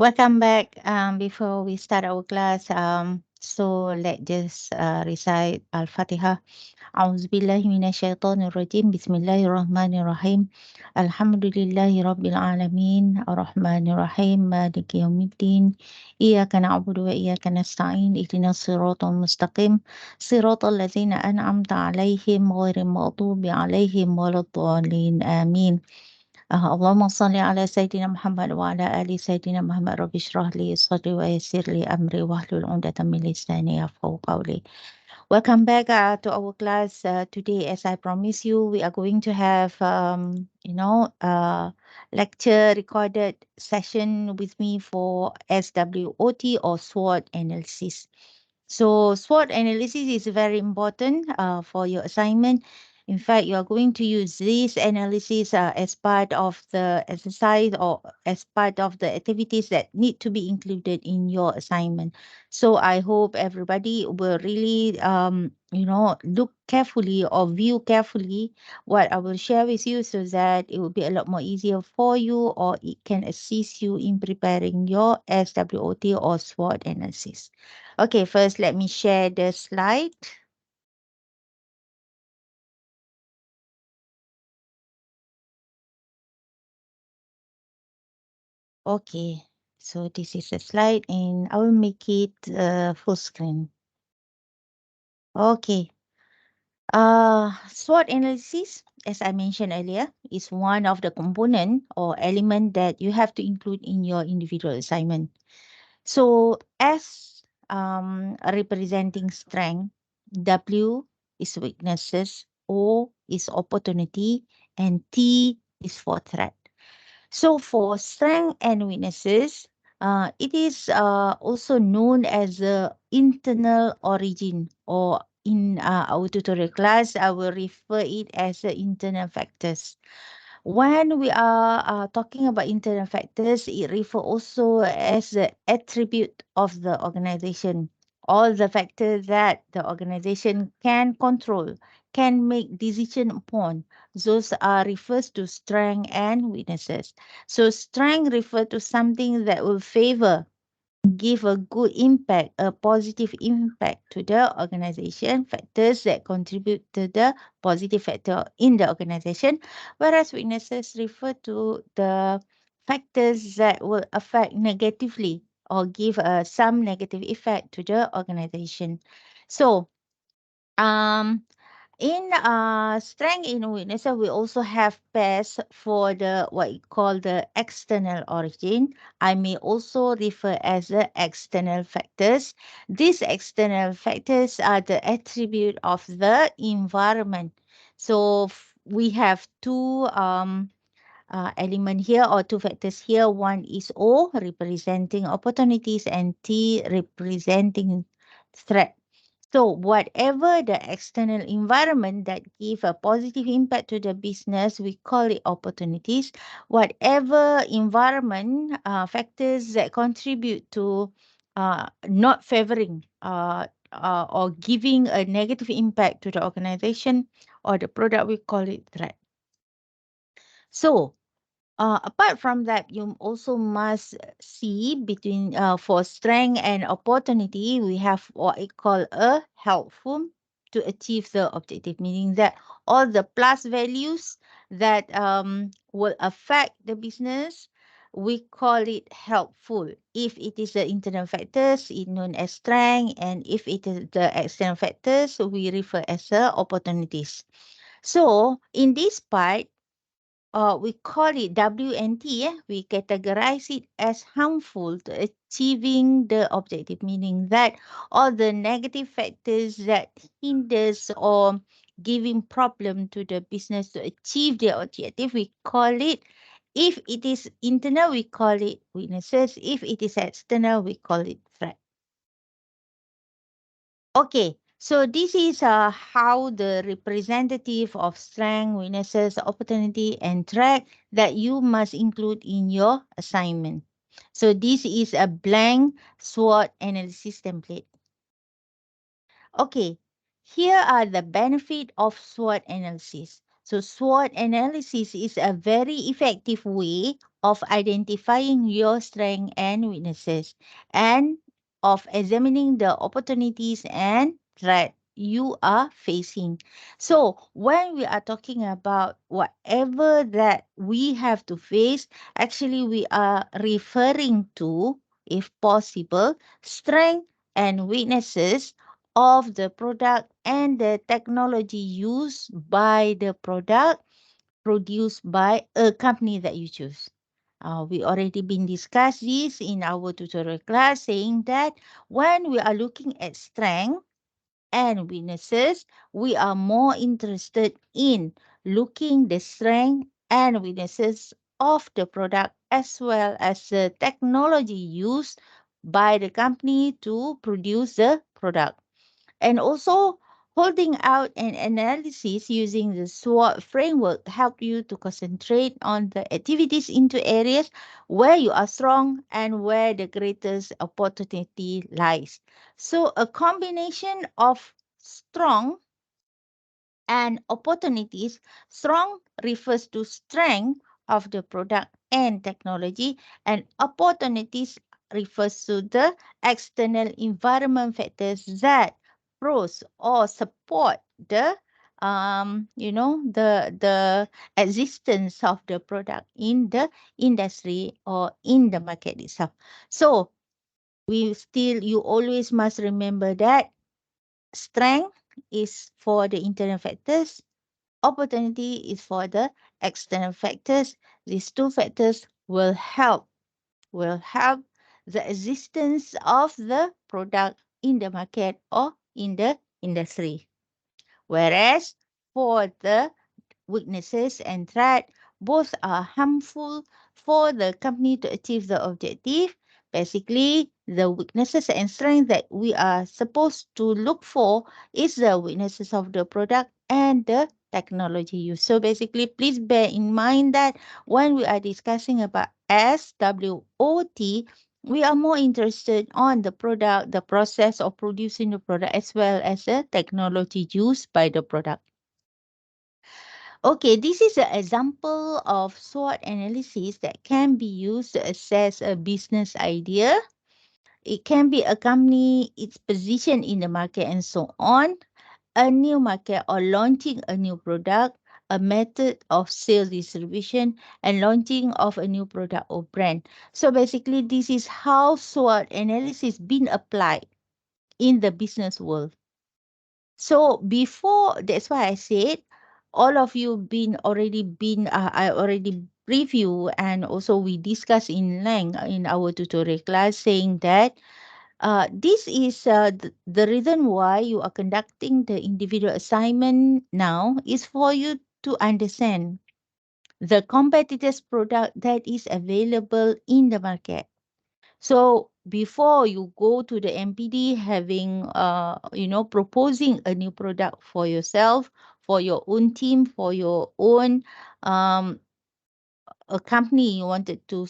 Welcome back. Before we start our class, so let's just recite Al-Fatiha. أعوذ بالله من الشيطان الرجيم بسم الله الرحمن الرحيم الحمد لله رب العالمين الرحمن الرحيم مالك يوم الدين إياك نعبد وإياك نستعين اهدنا الصراط المستقيم صراط الذين أنعمت عليهم غير المغضوب عليهم ولا الضالين آمين اللهم صل على سيدنا محمد وعلى آل سيدنا محمد رب اشرح لي صدري ويسر لي أمري واحلل عقدة من لساني يفقهوا قولي. Welcome back to our class. Today, as I promised you, we are going to have, lecture recorded session with me for SWOT or SWOT analysis. So SWOT analysis is very important for your assignment. In fact, you are going to use this analysis as part of the exercise or as part of the activities that need to be included in your assignment. So I hope everybody will really, look carefully or view carefully what I will share with you so that it will be a lot more easier for you or it can assist you in preparing your SWOT or SWOT analysis. Okay, first let me share the slide. Okay, so this is a slide and I will make it full screen. Okay. SWOT analysis, as I mentioned earlier, is one of the component or element that you have to include in your individual assignment. So S representing strength, W is weaknesses, O is opportunity, and T is for threat. So for strength and weaknesses, it is also known as the internal origin, or in our tutorial class, I will refer it as the internal factors. When we are talking about internal factors, it refers also as the attribute of the organization. All the factors that the organization can control, can make decision upon. Those are refers to strength and weaknesses. So strength refers to something that will favor, give a good impact, a positive impact to the organization, factors that contribute to the positive factor in the organization, whereas weaknesses refer to the factors that will affect negatively or give some negative effect to the organization. So, um, in strength in weakness, we also have pairs for the what you call the external origin. I may also refer as the external factors. These external factors are the attribute of the environment. So we have two element here or two factors here. One is O representing opportunities and T representing threat. So whatever the external environment that give a positive impact to the business, we call it opportunities. Whatever environment factors that contribute to not favoring or giving a negative impact to the organization or the product, we call it threat. So apart from that, you also must see between for strength and opportunity, we have what I call a helpful to achieve the objective, meaning that all the plus values that will affect the business, we call it helpful. If it is the internal factors, it known as strength, and if it is the external factors, we refer as opportunities. So in this part, we call it WNT, we categorize it as harmful to achieving the objective, meaning that all the negative factors that hinders or giving problem to the business to achieve the objective, we call it, if it is internal, we call it weaknesses. If it is external, we call it threat. Okay, so this is how the representative of strength, weaknesses, opportunity, and threat that you must include in your assignment. So this is a blank SWOT analysis template. Okay, here are the benefit of SWOT analysis. So SWOT analysis is a very effective way of identifying your strengths and weaknesses and of examining the opportunities and threat you are facing. So when we are talking about whatever that we have to face, actually we are referring to, if possible, strength and weaknesses of the product and the technology used by the product produced by a company that you choose. We already been discussed this in our tutorial class, saying that when we are looking at strength and weaknesses, we are more interested in looking the strength and weaknesses of the product as well as the technology used by the company to produce the product. And also, holding out an analysis using the SWOT framework help you to concentrate on the activities into areas where you are strong and where the greatest opportunity lies. So a combination of strong and opportunities. Strong refers to strength of the product and technology, and opportunities refers to the external environment factors that pros or support the the existence of the product in the industry or in the market itself. So you always must remember that strength is for the internal factors. Opportunity is for the external factors. These two factors will help the existence of the product in the market or in the industry. Whereas for the weaknesses and threat, both are harmful for the company to achieve the objective. Basically, the weaknesses and strength that we are supposed to look for is the weaknesses of the product and the technology used. So basically, please bear in mind that when we are discussing about SWOT, we are more interested on the product, the process of producing the product, as well as the technology used by the product. Okay, this is an example of SWOT analysis that can be used to assess a business idea. It can be a company, its position in the market, and so on, a new market or launching a new product, a method of sales distribution, and launching of a new product or brand. So basically, this is how SWOT analysis been applied in the business world. So before, that's why I said, all of you I already preview and also we discuss in length in our tutorial class saying that this is the reason why you are conducting the individual assignment now is for you to understand the competitors product that is available in the market. So before you go to the MPD having proposing a new product for yourself, for your own team, for your own um a company you wanted to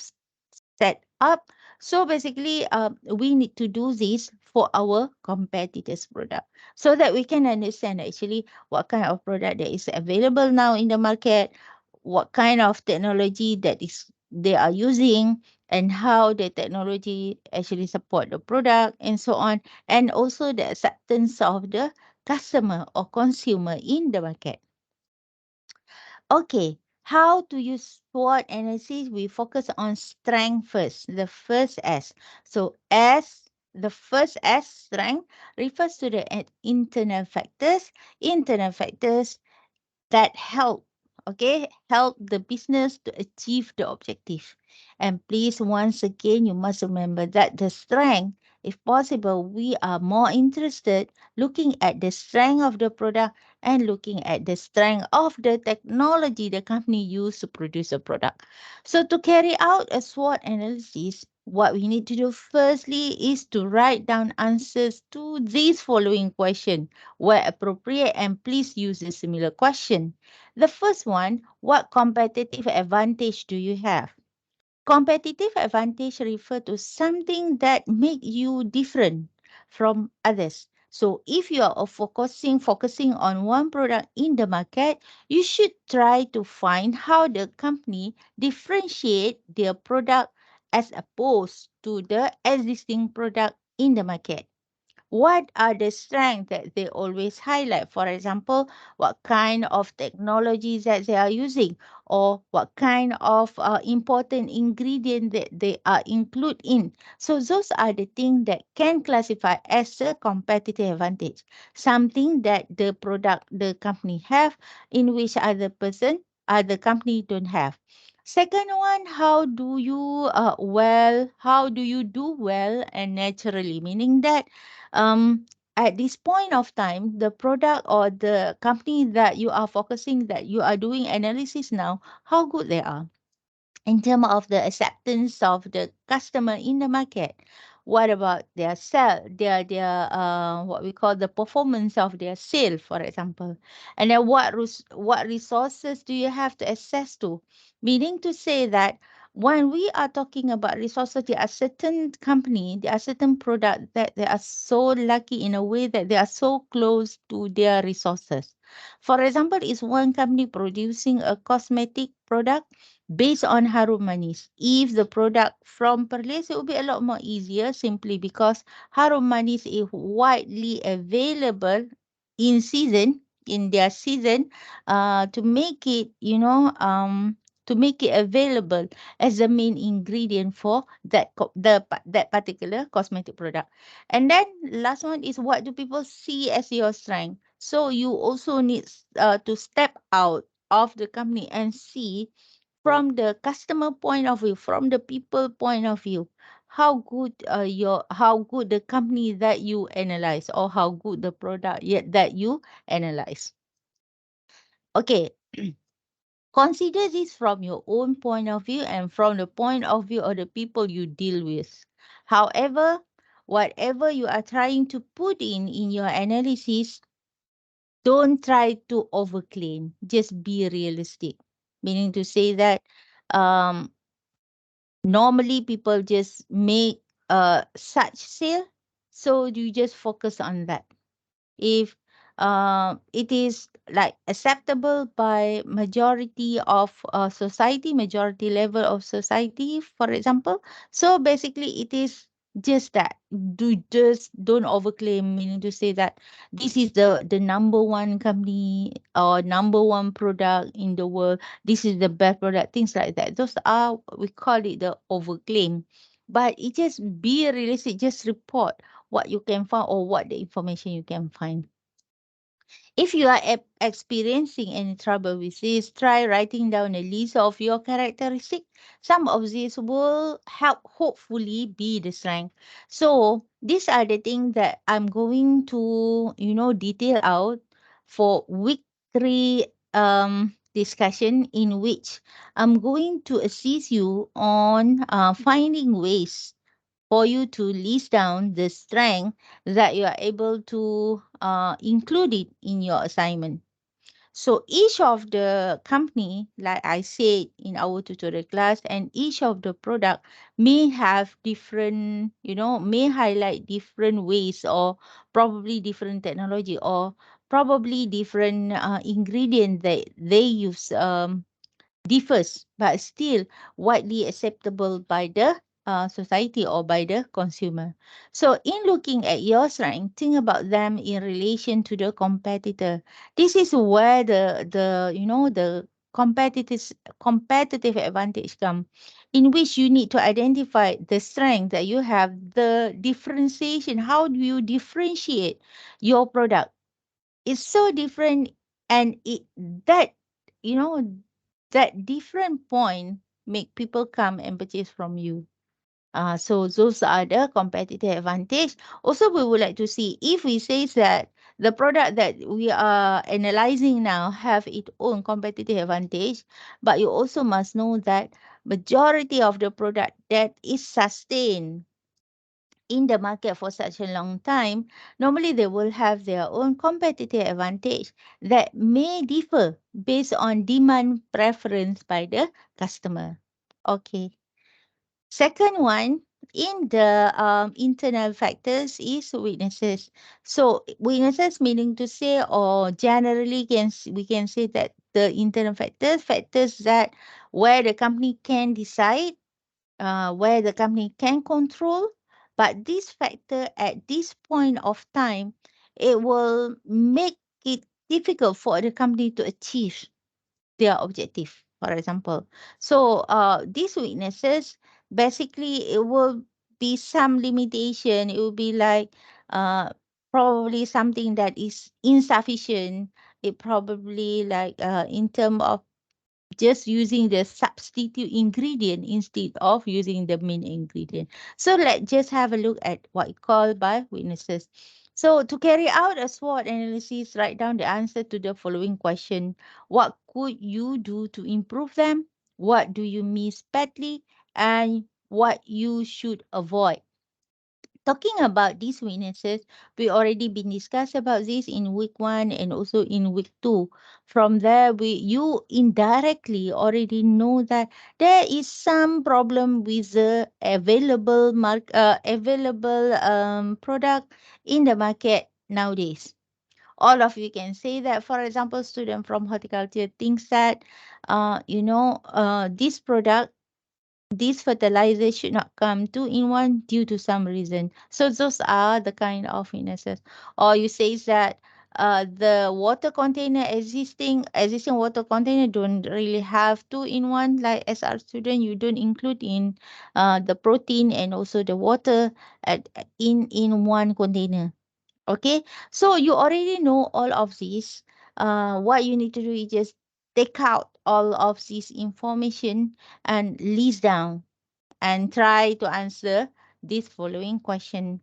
set up. So basically, we need to do this for our competitors' product so that we can understand actually what kind of product that is available now in the market, what kind of technology that is they are using, and how the technology actually support the product and so on, and also the acceptance of the customer or consumer in the market. Okay, how to use SWOT analysis? We focus on strength first, the first S. So the first S, strength, refers to the internal factors. Internal factors that help the business to achieve the objective. And please, once again, you must remember that the strength, if possible, we are more interested looking at the strength of the product and looking at the strength of the technology the company used to produce a product. So to carry out a SWOT analysis, what we need to do firstly is to write down answers to these following questions where appropriate, and please use a similar question. The first one, what competitive advantage do you have? Competitive advantage refer to something that make you different from others. So if you are focusing on one product in the market, you should try to find how the company differentiate their product as opposed to the existing product in the market. What are the strengths that they always highlight? For example, what kind of technologies that they are using, or what kind of important ingredient that they are include in. So those are the things that can classify as a competitive advantage, something that the product the company have in which other company don't have. Second one, how do you do well and naturally, meaning that um, at this point of time, the product or the company that you are focusing, that you are doing analysis now, how good they are in terms of the acceptance of the customer in the market. What about their sell, their what we call the performance of their sale, for example. And then what resources do you have to access to? Meaning to say that when we are talking about resources, there are certain company, there are certain product that they are so lucky in a way that they are so close to their resources. For example, is one company producing a cosmetic product based on harum manis. If the product from Perlis, it will be a lot more easier simply because harum manis is widely available in season, in their season, to make it, to make it available as the main ingredient for that particular cosmetic product. And then last one is, what do people see as your strength? So you also need to step out of the company and see from the customer point of view, from the people point of view, how good the company that you analyze, or how good the product yet that you analyze. Okay, consider this from your own point of view and from the point of view of the people you deal with. However, whatever you are trying to put in your analysis, don't try to overclaim. Just be realistic. Meaning to say that um, normally people just make such sale, so you just focus on that. If it is like acceptable by majority of majority level of society, for example, so basically it is just that. Just don't overclaim, meaning to say that this is the number one company or number one product in the world, this is the best product, things like that. Those are, we call it the overclaim. But it just be realistic, just report what you can find or what the information you can find. If you are experiencing any trouble with this, try writing down a list of your characteristics. Some of these will help, hopefully, be the strength. So these are the things that I'm going to, detail out for week 3 discussion, in which I'm going to assist you on finding ways for you to list down the strength that you are able to include it in your assignment. So each of the company, like I said in our tutorial class, and each of the product may have different, may highlight different ways, or probably different technology, or probably different ingredient that they use differs, but still widely acceptable by the society or by the consumer. So, in looking at your strength, think about them in relation to the competitor. This is where the competitive advantage come, in which you need to identify the strength that you have, the differentiation. How do you differentiate your product? It's so different, and that you know that different point make people come and purchase from you. So those are the competitive advantage. Also, we would like to see, if we say that the product that we are analyzing now have its own competitive advantage, but you also must know that majority of the product that is sustained in the market for such a long time, normally they will have their own competitive advantage that may differ based on demand preference by the customer. Okay. Second one, in the internal factors is weaknesses. So weaknesses meaning to say, or generally we can say that the internal factors that where the company can decide, where the company can control, but this factor at this point of time, it will make it difficult for the company to achieve their objective, for example. So these weaknesses, basically it will be some limitation. It will be like uh, probably something that is insufficient. It probably like in terms of just using the substitute ingredient instead of using the main ingredient. So let's just have a look at what you call by weaknesses. So to carry out a SWOT analysis, write down the answer to the following question. What could you do to improve them? What do you miss badly? And what you should avoid? Talking about these weaknesses, we already been discussed about this in week 1 and also in week 2. From there, you indirectly already know that there is some problem with the available product in the market nowadays. All of you can say that. For example, student from horticulture thinks that this product, this fertilizer should not come two in one due to some reason. So those are the kind of weaknesses. Or you say that the water container, existing water container don't really have two in one. Like as our student, you don't include in the protein and also the water in one container. Okay, so you already know all of this. What you need to do is just take out all of this information and list down and try to answer this following question.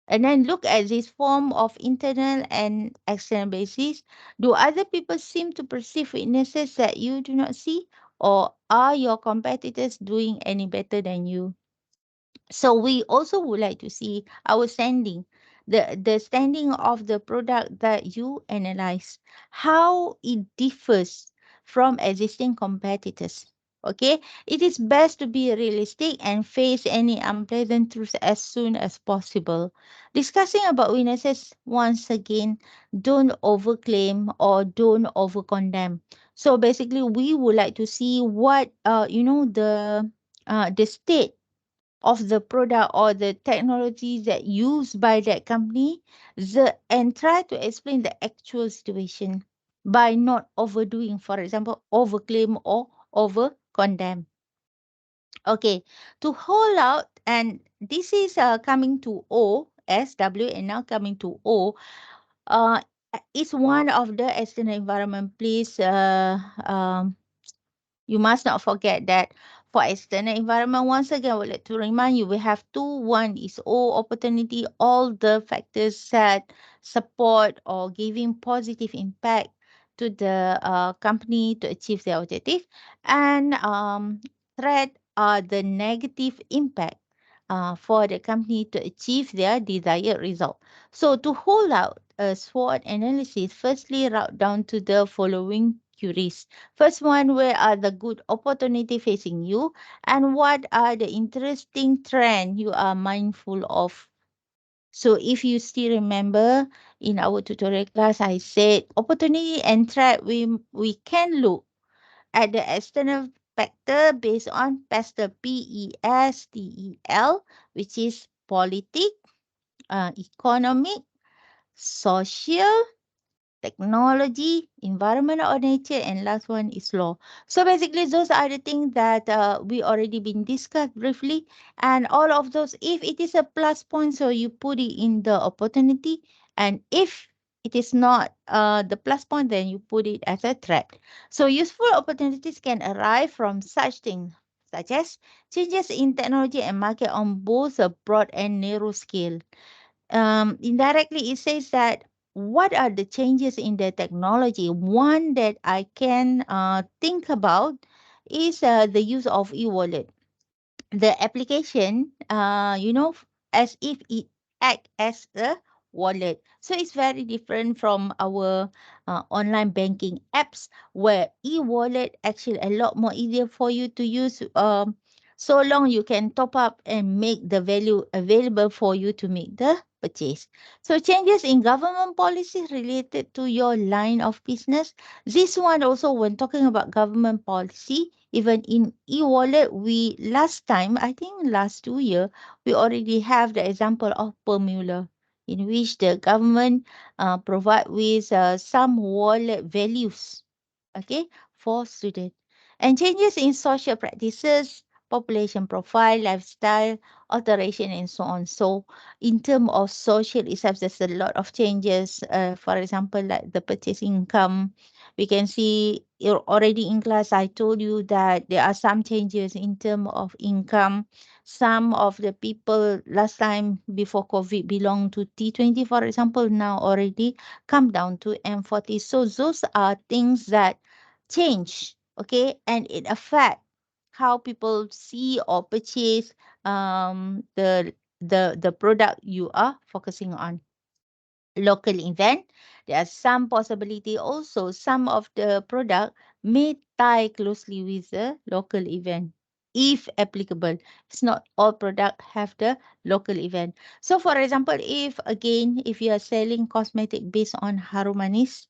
And then look at this form of internal and external basis. Do other people seem to perceive weaknesses that you do not see? Or are your competitors doing any better than you? So we also would like to see our standing, the standing of the product that you analyze, how it differs from existing competitors. Okay, it is best to be realistic and face any unpleasant truths as soon as possible. Discussing about weaknesses once again, don't overclaim or don't overcondemn. So basically, we would like to see what the state of the product or the technology that used by that company, and try to explain the actual situation by not overdoing, for example, overclaim or over condemn. Okay, to hold out, and this is coming to O, S, W, and now coming to O. Uh, it's one of the external environment. Please you must not forget that for external environment, once again, I would like to remind you, we have two. One is all opportunity, all the factors that support or giving positive impact to the company to achieve their objective. And threat are the negative impact for the company to achieve their desired result. So to hold out a SWOT analysis, firstly, route down to the following queries. First one, where are the good opportunity facing you, and what are the interesting trend you are mindful of? So if you still remember in our tutorial class, I said opportunity and threat, we can look at the external factor based on PESTEL, PESTEL, which is politic, economic, social, technology, environment or nature, and last one is law. So basically, those are the things that we already been discussed briefly, and all of those, if it is a plus point, so you put it in the opportunity, and if it is not the plus point, then you put it as a threat. So useful opportunities can arise from such things such as changes in technology and market on both a broad and narrow scale. Indirectly, it says that what are the changes in the technology? One that I can think about is the use of e-wallet. The application, as if it act as a wallet. So it's very different from our online banking apps, where e-wallet actually a lot more easier for you to use. So long you can top up and make the value available for you to make the purchase. So changes in government policy related to your line of business. This one also, when talking about government policy, even in e-wallet, we last time, I think last 2 year, we already have the example of Permula, in which the government provide with some wallet values, okay, for students. And changes in social practices, population profile, lifestyle, alteration, and so on. So, in terms of social itself, there's a lot of changes. For example, like the purchase income, we can see already in class. I told you that there are some changes in terms of income. Some of the people last time before COVID belong to T20, for example, now already come down to M40. So those are things that change, okay, and it affect how people see or purchase the product you are focusing on. Local event, there are some possibility also some of the product may tie closely with the local event if applicable. It's not all product have the local event. So for example, if again, if you are selling cosmetic based on harum manis,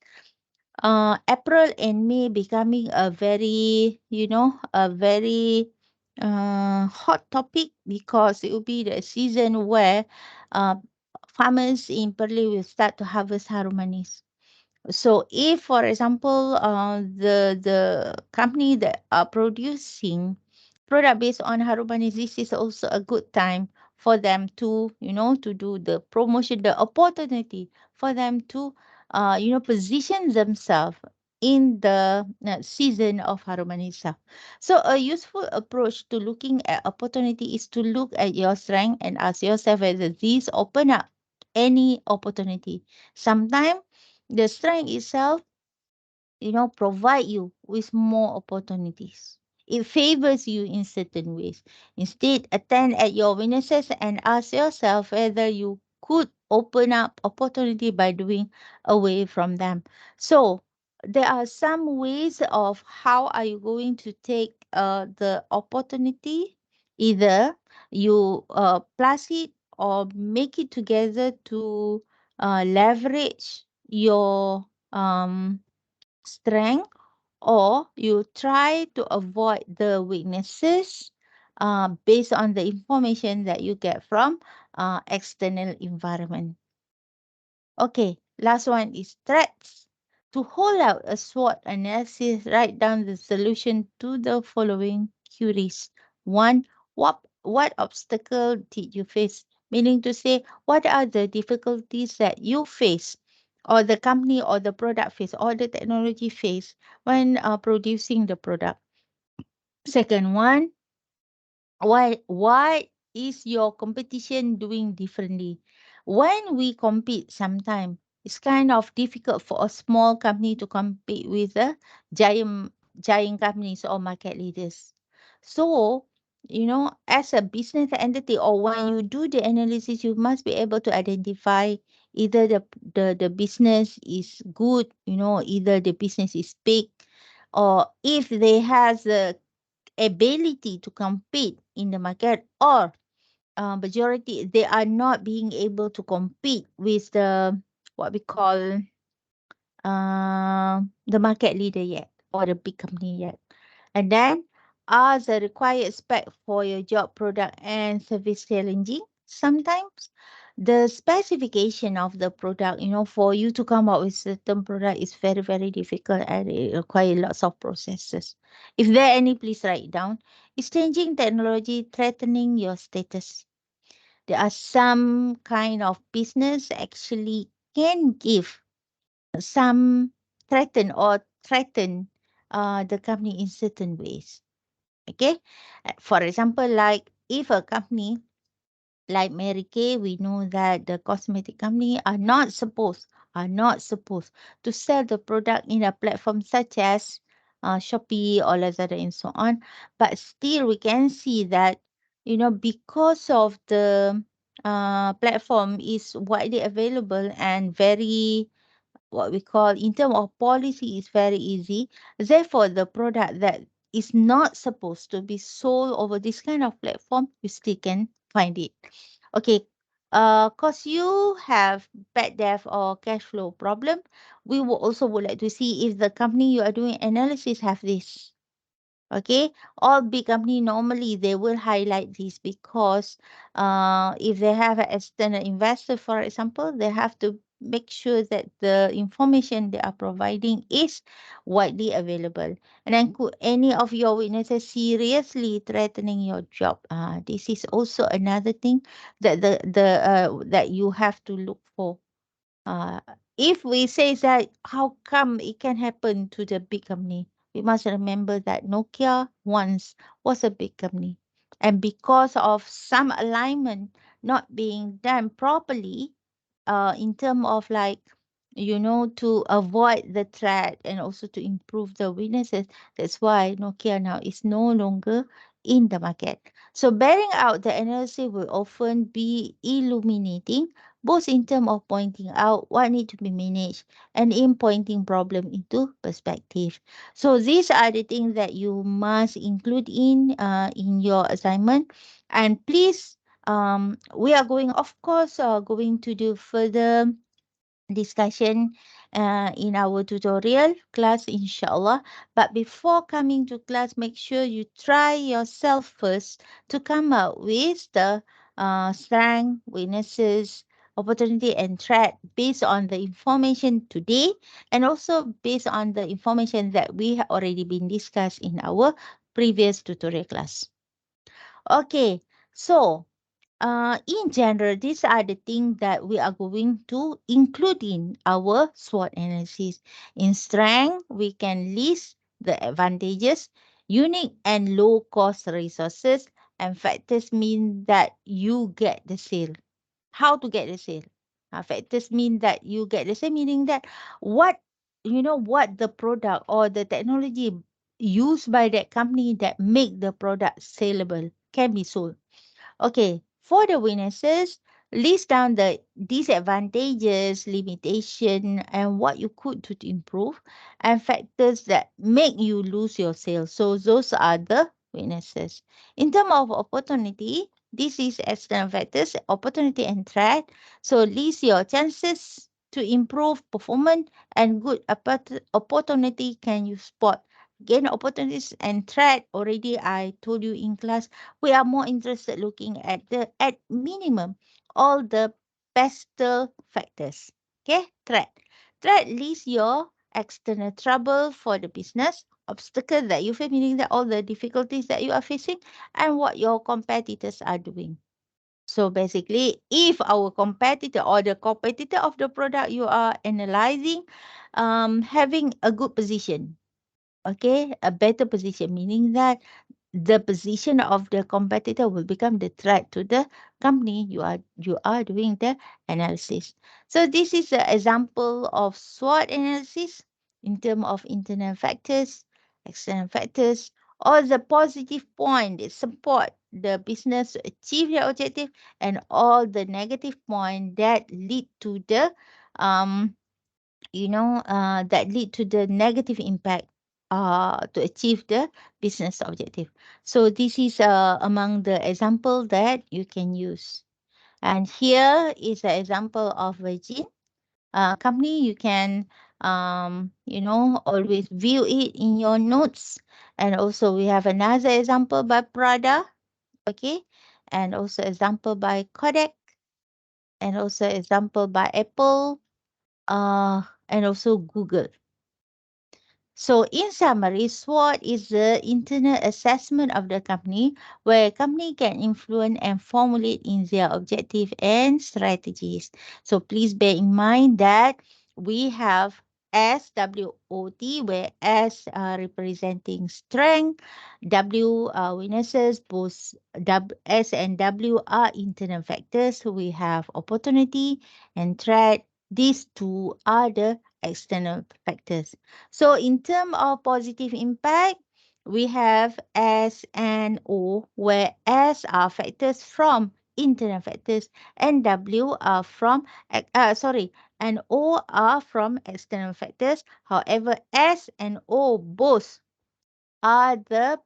April and May becoming a very, a very hot topic, because it will be the season where uh, farmers in Perli will start to harvest harum manis. So if, for example, the company that are producing product based on Harubani, this is also a good time for them to, to do the promotion, the opportunity for them to, position themselves in the season of Harumani itself. So a useful approach to looking at opportunity is to look at your strength and ask yourself whether these open up any opportunity. Sometimes the strength itself, provide you with more opportunities. It favors you in certain ways. Instead, attend at your weaknesses and ask yourself whether you could open up opportunity by doing away from them. So there are some ways of how are you going to take the opportunity. Either you plus it or make it together to leverage your strength, or you try to avoid the weaknesses based on the information that you get from external environment. Okay, last one is threats. To hold out a SWOT analysis, write down the solution to the following queries. One, what obstacle did you face? Meaning to say, what are the difficulties that you face, or the company or the product face, or the technology face when producing the product? Second one, why is your competition doing differently? When we compete, sometimes it's kind of difficult for a small company to compete with the giant companies or market leaders. So, as a business entity, or when you do the analysis, you must be able to identify either the business is good, either the business is big, or if they has a ability to compete in the market, or majority they are not being able to compete with the what we call the market leader yet, or the big company yet. And then, are the required spec for your job, product, and service challenging? Sometimes the specification of the product, for you to come up with certain product is very, very difficult, and it requires lots of processes. If there are any, please write it down. Is changing technology threatening your status? There are some kind of business actually can give some threaten the company in certain ways. Okay. For example, like if a company like Mary Kay, we know that the cosmetic company are not supposed to sell the product in a platform such as Shopee or Lazada and so on. But still, we can see that, because of the platform is widely available and very, what we call in terms of policy, is very easy. Therefore, the product that is not supposed to be sold over this kind of platform, you still can find it. Okay. Cause you have bad debt or cash flow problem, we will also would like to see if the company you are doing analysis have this. Okay, all big company normally they will highlight this because if they have an external investor, for example, they have to make sure that the information they are providing is widely available. And then could any of your witnesses seriously threatening your job? This is also another thing that that you have to look for. Uh, if we say that, how come it can happen to the big company? We must remember that Nokia once was a big company. And because of some alignment not being done properly, in terms of like, to avoid the threat and also to improve the weaknesses. That's why Nokia now is no longer in the market. So bearing out the analysis will often be illuminating, both in terms of pointing out what need to be managed and in pointing problem into perspective. So these are the things that you must include in your assignment. And please, we are going, of course, going to do further discussion in our tutorial class, inshallah. But before coming to class, make sure you try yourself first to come up with the strength, weaknesses, opportunity, and threat based on the information today, and also based on the information that we have already been discussed in our previous tutorial class. Okay, so in general, these are the things that we are going to include in our SWOT analysis. In strength, we can list the advantages, unique and low cost resources, and factors mean that you get the sale. How to get the sale? Factors mean that you get the sale, meaning that what what the product or the technology used by that company that make the product saleable can be sold. Okay, for the weaknesses, list down the disadvantages, limitation, and what you could do to improve, and factors that make you lose your sales. So those are the weaknesses. In terms of opportunity, this is external factors, opportunity and threat. So list your chances to improve performance and good opportunity can you spot. Gain opportunities and threat already I told you in class we are more interested looking at the at minimum all the pestle factors. Okay, threat. Threat lists your external trouble for the business, obstacle that you face, meaning that all the difficulties that you are facing, and what your competitors are doing. So basically, if our competitor or the competitor of the product you are analyzing, having a good position, okay, a better position, meaning that the position of the competitor will become the threat to the company you are doing the analysis. So this is an example of SWOT analysis in terms of internal factors, external factors, all the positive point that support the business to achieve their objective, and all the negative point that lead to the um that lead to the negative impact to achieve the business objective. So this is among the example that you can use. And here is an example of Virgin company. You can always view it in your notes. And also we have another example by Prada, okay, and also example by Kodak, and also example by Apple, and also Google. So in summary, SWOT is the internal assessment of the company where company can influence and formulate in their objective and strategies. So please bear in mind that we have SWOT where S representing strength, W weaknesses, both S and W are internal factors. We have opportunity and threat. These two are the external factors. So in terms of positive impact, we have S and O, where S are factors from internal factors and W are from, and O are from external factors. However, S and O both are the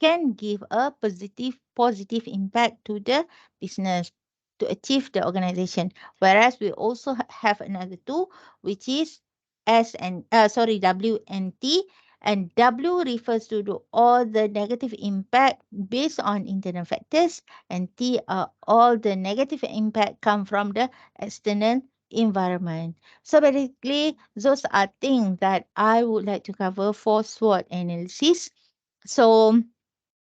can give a positive impact to the business to achieve the organization. Whereas we also have another two, which is WNT, and W refers to all the negative impact based on internal factors, and T are all the negative impact come from the external environment. So basically, those are things that I would like to cover for SWOT analysis. So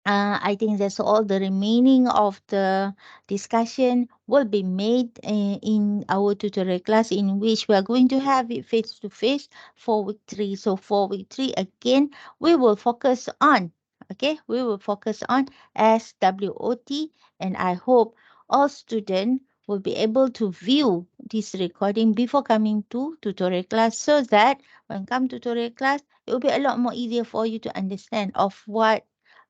I think that's all. The remaining of the discussion will be made in our tutorial class, in which we are going to have it face to face for week 3. So for week 3, again, we will focus on, okay, we will focus on SWOT, and I hope all students will be able to view this recording before coming to tutorial class, so that when come tutorial class, it will be a lot more easier for you to understand of what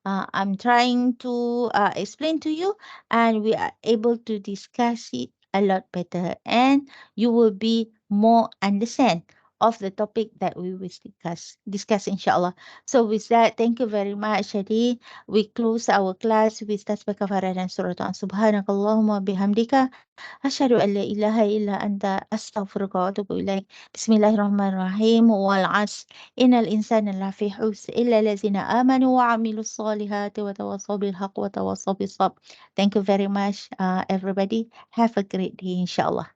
I'm trying to explain to you, and we are able to discuss it a lot better, and you will be more understand of the topic that we will discuss inshallah. So with that, thank you very much, Shadi. We close our class with tasbih kafarat dan surah subhanakallahumma bihamdika asyhadu an la ilaha illa anta astaghfiruka wa atubu ilaik. Bismillahirrahmanirrahim. Wal 'asr innal insana lafi khusr illa allazina amanu wa 'amilus solihati wa tawassaw bil haqq wa tawassaw bis sabr. Thank you very much, everybody. Have a great day, inshallah.